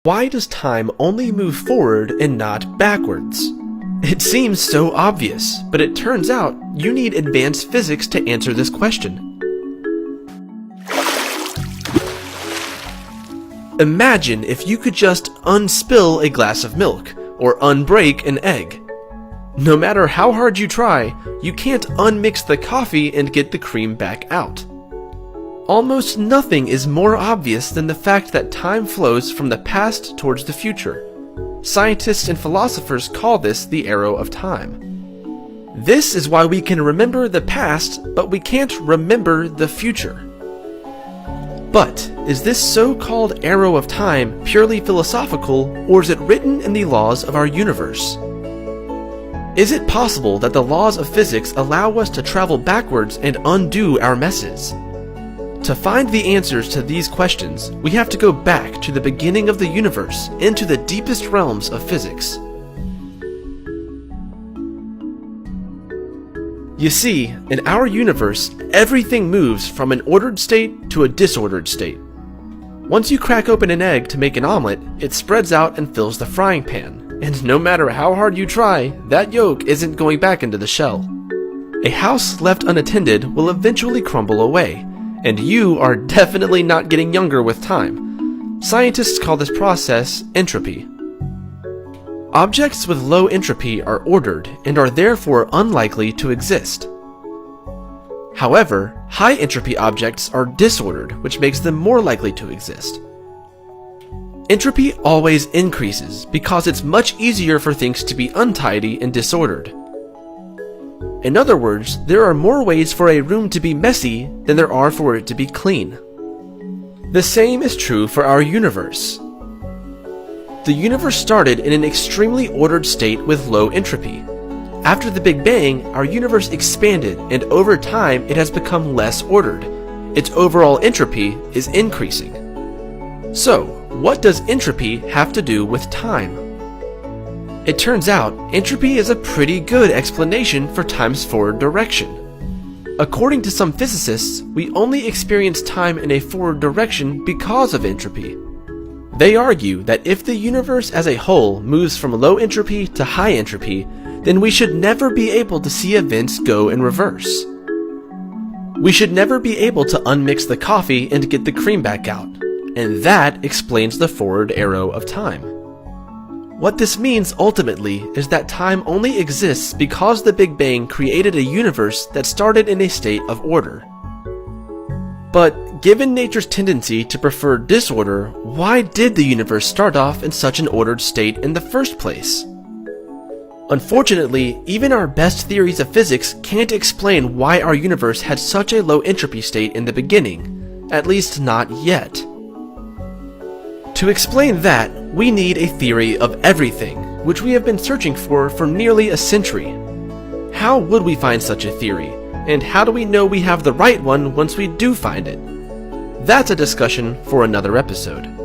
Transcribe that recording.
Why does time only move forward and not backwards? It seems so obvious, but it turns out you need advanced physics to answer this question. Imagine if you could just unspill a glass of milk, or unbreak an egg. No matter how hard you try, you can't unmix the coffee and get the cream back out. Almost nothing is more obvious than the fact that time flows from the past towards the future. Scientists and philosophers call this the arrow of time. This is why we can remember the past, but we can't remember the future. But is this so-called arrow of time purely philosophical, or is it written in the laws of our universe? Is it possible that the laws of physics allow us to travel backwards and undo our messes? To find the answers to these questions, we have to go back to the beginning of the universe, into the deepest realms of physics. You see, in our universe, everything moves from an ordered state to a disordered state. Once you crack open an egg to make an omelet, it spreads out and fills the frying pan, and no matter how hard you try, that yolk isn't going back into the shell. A house left unattended will eventually crumble away, and you are definitely not getting younger with time. Scientists call this process entropy. Objects with low entropy are ordered and are therefore unlikely to exist. However, high entropy objects are disordered, which makes them more likely to exist. Entropy always increases because it's much easier for things to be untidy and disordered. In other words, there are more ways for a room to be messy than there are for it to be clean. The same is true for our universe. The universe started in an extremely ordered state with low entropy. After the Big Bang, our universe expanded, and over time it has become less ordered. Its overall entropy is increasing. So, what does entropy have to do with time? It turns out, entropy is a pretty good explanation for time's forward direction. According to some physicists, we only experience time in a forward direction because of entropy. They argue that if the universe as a whole moves from low entropy to high entropy, then we should never be able to see events go in reverse. We should never be able to unmix the coffee and get the cream back out, and that explains the forward arrow of time. What this means ultimately is that time only exists because the Big Bang created a universe that started in a state of order. But given nature's tendency to prefer disorder, why did the universe start off in such an ordered state in the first place? Unfortunately, even our best theories of physics can't explain why our universe had such a low entropy state in the beginning, at least not yet. To explain that, we need a theory of everything, which we have been searching for nearly a century. How would we find such a theory, and how do we know we have the right one once we do find it? That's a discussion for another episode.